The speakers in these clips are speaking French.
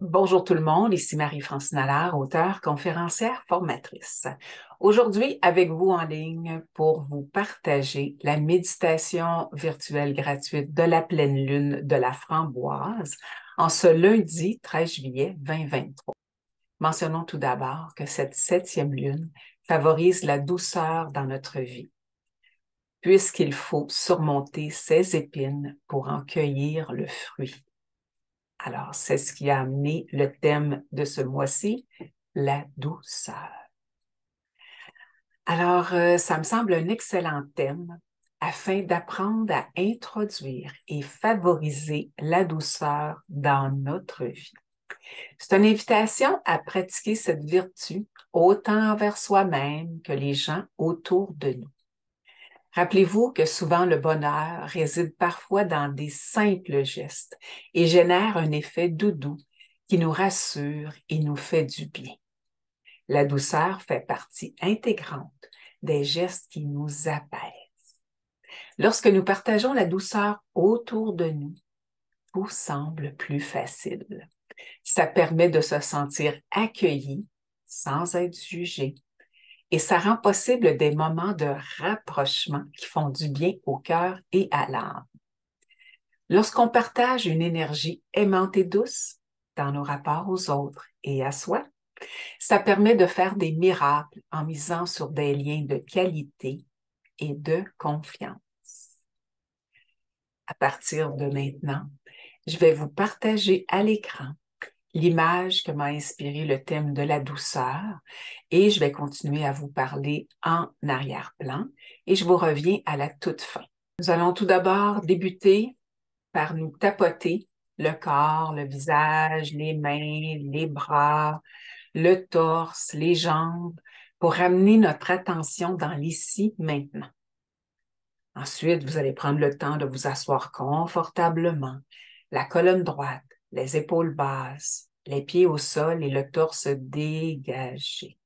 Bonjour tout le monde, ici Marie-France Nallard, auteure, conférencière, formatrice. Aujourd'hui, avec vous en ligne pour vous partager la méditation virtuelle gratuite de la pleine lune de la framboise en ce lundi 13 juillet 2023. Mentionnons tout d'abord que cette 7e lune favorise la douceur dans notre vie, puisqu'il faut surmonter ses épines pour en cueillir le fruit. Alors, c'est ce qui a amené le thème de ce mois-ci, la douceur. Alors, ça me semble un excellent thème afin d'apprendre à introduire et favoriser la douceur dans notre vie. C'est une invitation à pratiquer cette vertu autant envers soi-même que les gens autour de nous. Rappelez-vous que souvent le bonheur réside parfois dans des simples gestes et génère un effet doudou qui nous rassure et nous fait du bien. La douceur fait partie intégrante des gestes qui nous apaisent. Lorsque nous partageons la douceur autour de nous, tout semble plus facile. Ça permet de se sentir accueilli sans être jugé. Et ça rend possible des moments de rapprochement qui font du bien au cœur et à l'âme. Lorsqu'on partage une énergie aimante et douce dans nos rapports aux autres et à soi, ça permet de faire des miracles en misant sur des liens de qualité et de confiance. À partir de maintenant, je vais vous partager à l'écran l'image que m'a inspiré le thème de la douceur et je vais continuer à vous parler en arrière-plan et je vous reviens à la toute fin. Nous allons tout d'abord débuter par nous tapoter le corps, le visage, les mains, les bras, le torse, les jambes pour ramener notre attention dans l'ici maintenant. Ensuite, vous allez prendre le temps de vous asseoir confortablement, la colonne droite, les épaules basses, les pieds au sol et le torse dégagé.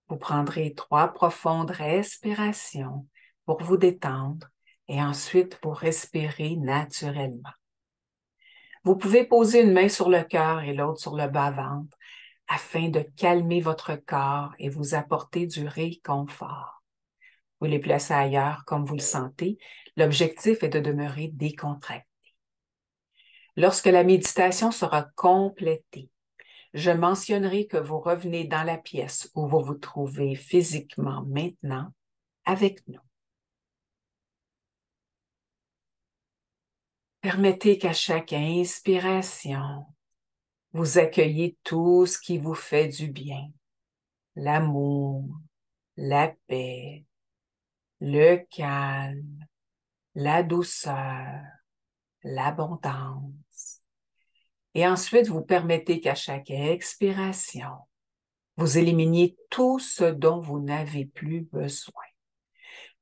Vous prendrez 3 profondes respirations pour vous détendre et ensuite pour respirer naturellement. Vous pouvez poser une main sur le cœur et l'autre sur le bas-ventre afin de calmer votre corps et vous apporter du réconfort. Vous les placez ailleurs comme vous le sentez. L'objectif est de demeurer décontracté. Lorsque la méditation sera complétée, je mentionnerai que vous revenez dans la pièce où vous vous trouvez physiquement maintenant avec nous. Permettez qu'à chaque inspiration, vous accueillez tout ce qui vous fait du bien. L'amour, la paix, le calme, la douceur, l'abondance. Et ensuite, vous permettez qu'à chaque expiration, vous éliminiez tout ce dont vous n'avez plus besoin,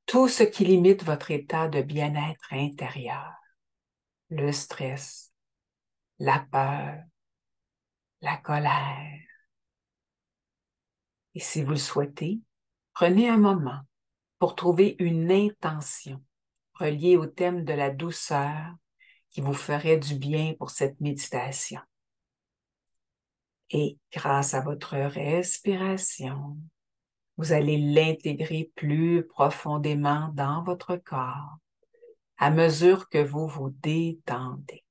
tout ce qui limite votre état de bien-être intérieur, le stress, la peur, la colère. Et si vous le souhaitez, prenez un moment pour trouver une intention reliée au thème de la douceur qui vous ferait du bien pour cette méditation. Et grâce à votre respiration, vous allez l'intégrer plus profondément dans votre corps à mesure que vous vous détendez.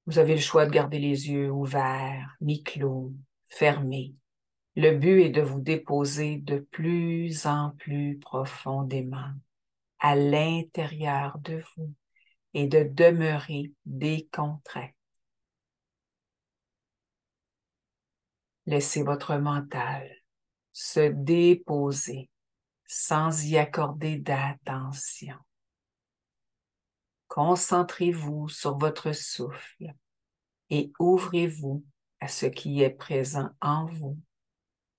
Vous avez le choix de garder les yeux ouverts, mi-clos, fermés. Le but est de vous déposer de plus en plus profondément à l'intérieur de vous et de demeurer décontracté. Laissez votre mental se déposer sans y accorder d'attention. Concentrez-vous sur votre souffle et ouvrez-vous à ce qui est présent en vous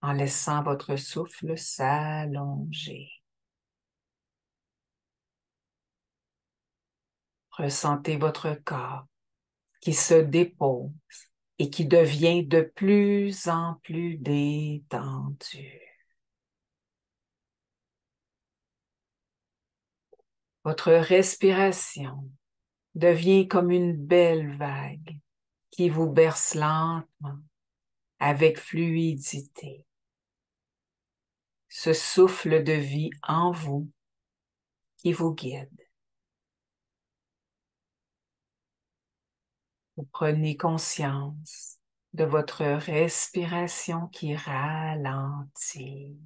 en laissant votre souffle s'allonger. Ressentez votre corps qui se dépose et qui devient de plus en plus détendu. Votre respiration devient comme une belle vague qui vous berce lentement avec fluidité. Ce souffle de vie en vous qui vous guide. Vous prenez conscience de votre respiration qui ralentit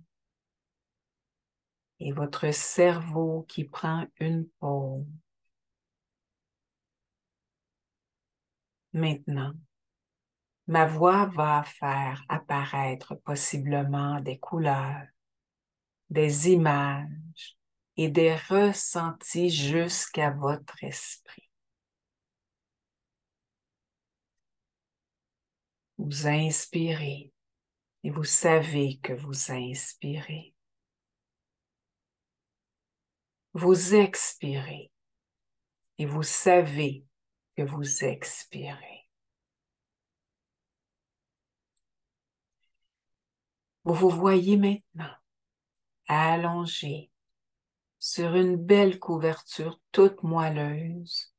et votre cerveau qui prend une pause. Maintenant, ma voix va faire apparaître possiblement des couleurs, des images et des ressentis jusqu'à votre esprit. Vous inspirez et vous savez que vous inspirez. Vous expirez et vous savez que vous expirez. Vous vous voyez maintenant allongé sur une belle couverture toute moelleuse,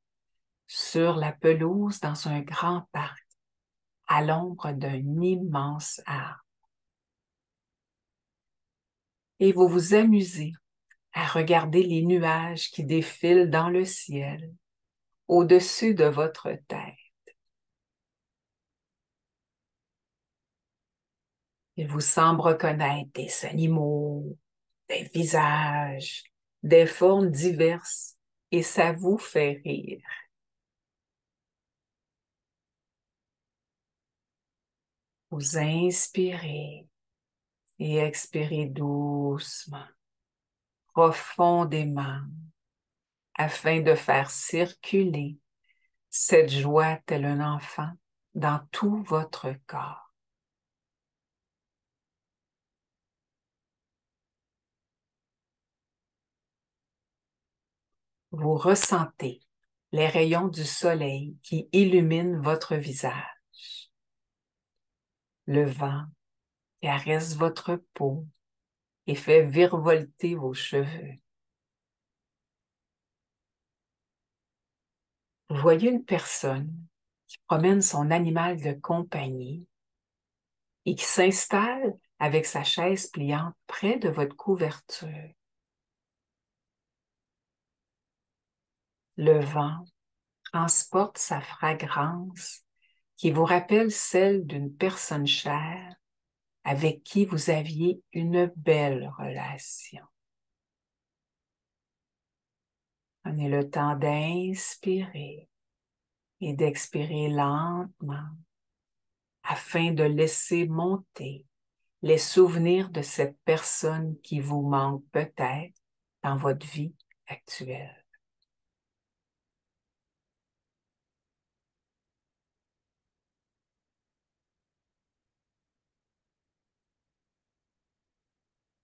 sur la pelouse dans un grand parc, à l'ombre d'un immense arbre. Et vous vous amusez à regarder les nuages qui défilent dans le ciel, au-dessus de votre tête. Il vous semble reconnaître des animaux, des visages, des formes diverses, et ça vous fait rire. Vous inspirez et expirez doucement, profondément, afin de faire circuler cette joie tel un enfant dans tout votre corps. Vous ressentez les rayons du soleil qui illuminent votre visage. Le vent caresse votre peau et fait virevolter vos cheveux. Vous voyez une personne qui promène son animal de compagnie et qui s'installe avec sa chaise pliante près de votre couverture. Le vent transporte sa fragrance qui vous rappelle celle d'une personne chère avec qui vous aviez une belle relation. Prenez le temps d'inspirer et d'expirer lentement afin de laisser monter les souvenirs de cette personne qui vous manque peut-être dans votre vie actuelle.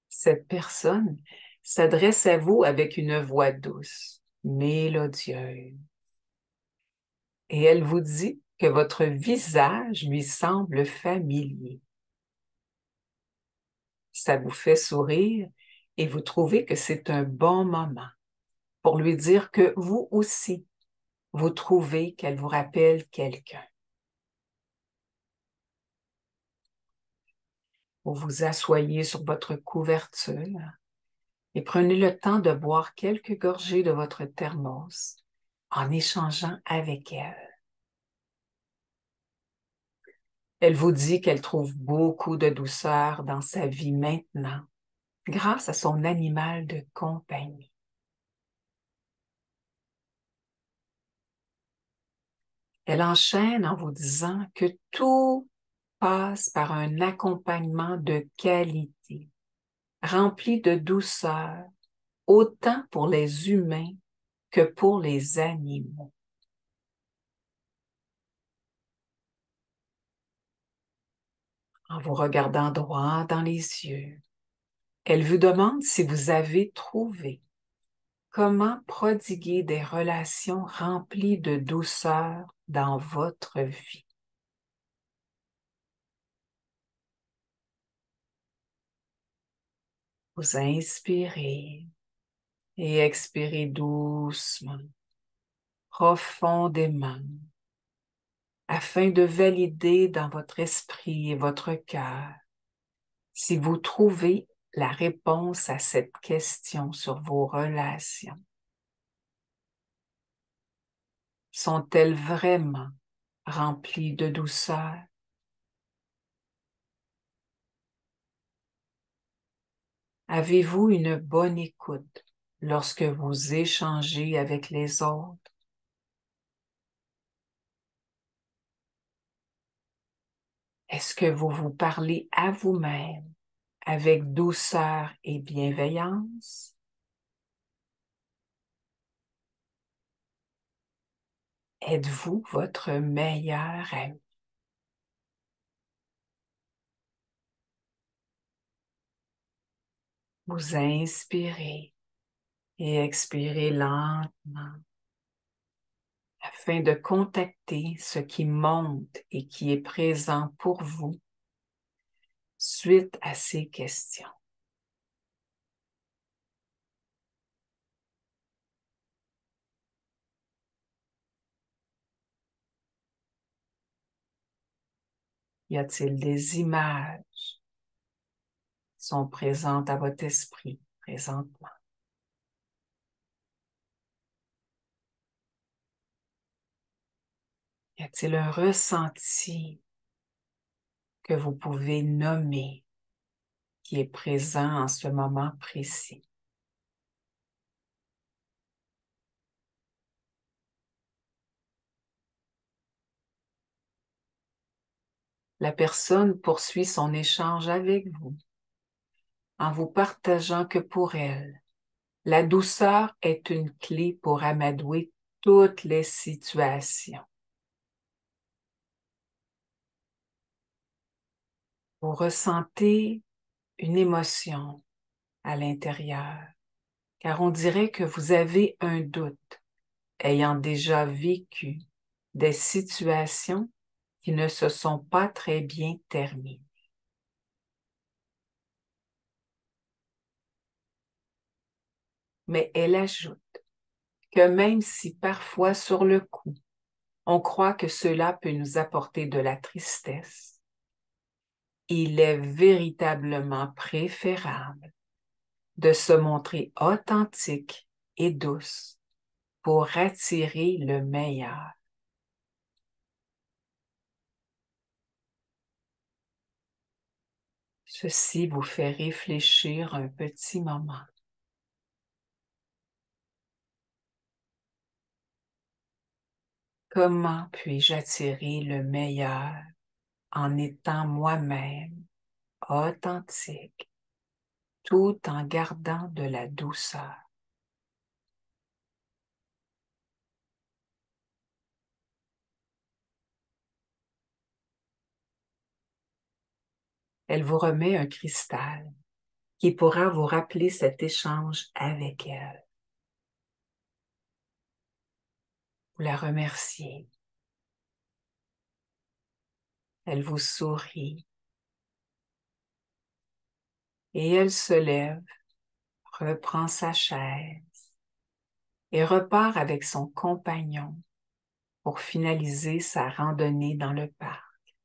Cette personne s'adresse à vous avec une voix douce, mélodieuse, et elle vous dit que votre visage lui semble familier. Ça vous fait sourire et vous trouvez que c'est un bon moment pour lui dire que vous aussi, vous trouvez qu'elle vous rappelle quelqu'un. Vous vous asseyez sur votre couverture et prenez le temps de boire quelques gorgées de votre thermos en échangeant avec elle. Elle vous dit qu'elle trouve beaucoup de douceur dans sa vie maintenant, grâce à son animal de compagnie. Elle enchaîne en vous disant que tout passe par un accompagnement de qualité, rempli de douceur, autant pour les humains que pour les animaux. En vous regardant droit dans les yeux, elle vous demande si vous avez trouvé comment prodiguer des relations remplies de douceur dans votre vie. Vous inspirez et expirez doucement, profondément afin de valider dans votre esprit et votre cœur si vous trouvez la réponse à cette question sur vos relations. Sont-elles vraiment remplies de douceur? Avez-vous une bonne écoute lorsque vous échangez avec les autres? Est-ce que vous vous parlez à vous-même avec douceur et bienveillance? Êtes-vous votre meilleur ami? Vous inspirez et expirez lentement afin de contacter ce qui monte et qui est présent pour vous suite à ces questions. Y a-t-il des images qui sont présentes à votre esprit présentement? Y a-t-il un ressenti que vous pouvez nommer qui est présent en ce moment précis? La personne poursuit son échange avec vous en vous partageant que pour elle, la douceur est une clé pour amadouer toutes les situations. Vous ressentez une émotion à l'intérieur, car on dirait que vous avez un doute, ayant déjà vécu des situations qui ne se sont pas très bien terminées. Mais elle ajoute que même si parfois sur le coup, on croit que cela peut nous apporter de la tristesse, il est véritablement préférable de se montrer authentique et douce pour attirer le meilleur. Ceci vous fait réfléchir un petit moment. Comment puis-je attirer le meilleur en étant moi-même authentique, tout en gardant de la douceur? Elle vous remet un cristal qui pourra vous rappeler cet échange avec elle. Vous la remerciez. Elle vous sourit et elle se lève, reprend sa chaise et repart avec son compagnon pour finaliser sa randonnée dans le parc.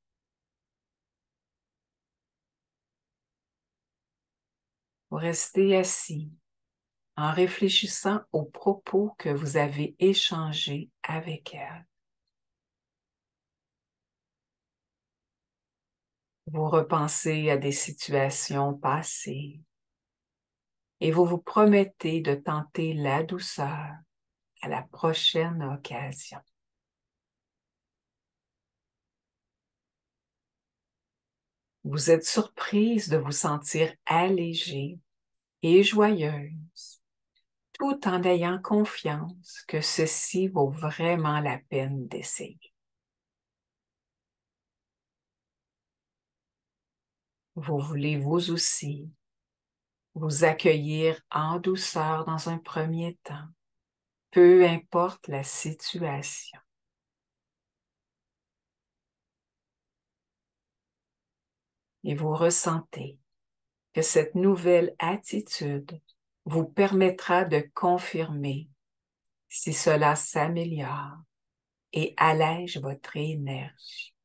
Vous restez assis en réfléchissant aux propos que vous avez échangés avec elle. Vous repensez à des situations passées et vous vous promettez de tenter la douceur à la prochaine occasion. Vous êtes surprise de vous sentir allégée et joyeuse, tout en ayant confiance que ceci vaut vraiment la peine d'essayer. Vous voulez vous aussi vous accueillir en douceur dans un premier temps, peu importe la situation. Et vous ressentez que cette nouvelle attitude vous permettra de confirmer Si cela s'améliore et allège votre énergie.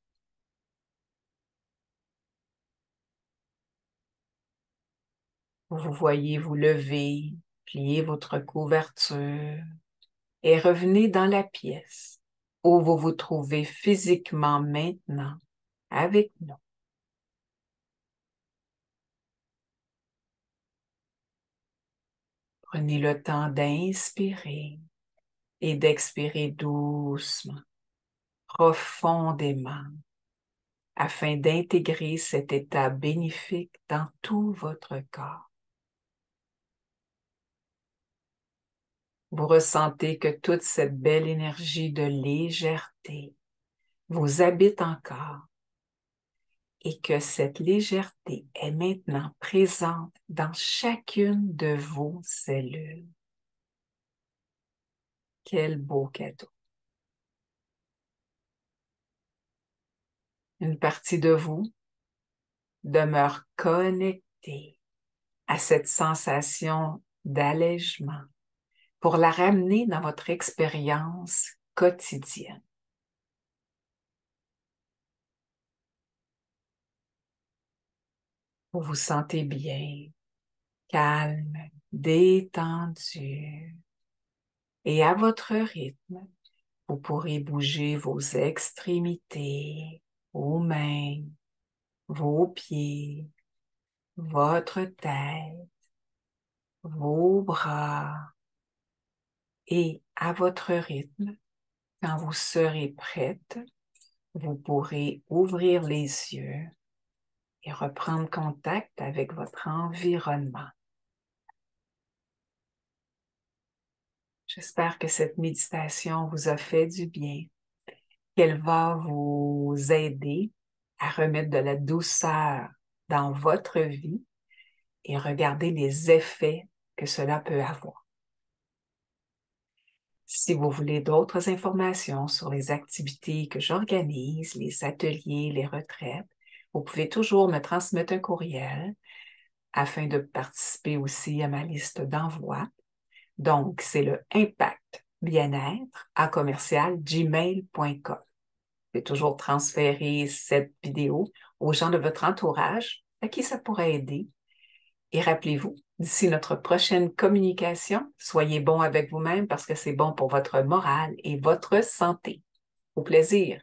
Vous vous voyez vous lever, plier votre couverture et revenez dans la pièce où vous vous trouvez physiquement maintenant avec nous. Prenez le temps d'inspirer et d'expirer doucement, profondément, afin d'intégrer cet état bénéfique dans tout votre corps. Vous ressentez que toute cette belle énergie de légèreté vous habite encore et que cette légèreté est maintenant présente dans chacune de vos cellules. Quel beau cadeau! Une partie de vous demeure connectée à cette sensation d'allègement pour la ramener dans votre expérience quotidienne. Vous vous sentez bien, calme, détendu. Et à votre rythme, vous pourrez bouger vos extrémités, vos mains, vos pieds, votre tête, vos bras. Et à votre rythme, quand vous serez prête, vous pourrez ouvrir les yeux et reprendre contact avec votre environnement. J'espère que cette méditation vous a fait du bien, qu'elle va vous aider à remettre de la douceur dans votre vie et regarder les effets que cela peut avoir. Si vous voulez d'autres informations sur les activités que j'organise, les ateliers, les retraites, vous pouvez toujours me transmettre un courriel afin de participer aussi à ma liste d'envoi. Donc, c'est le impactbienêtre@gmail.com. Vous pouvez toujours transférer cette vidéo aux gens de votre entourage à qui ça pourrait aider. Et rappelez-vous, d'ici notre prochaine communication, soyez bon avec vous-même parce que c'est bon pour votre morale et votre santé. Au plaisir!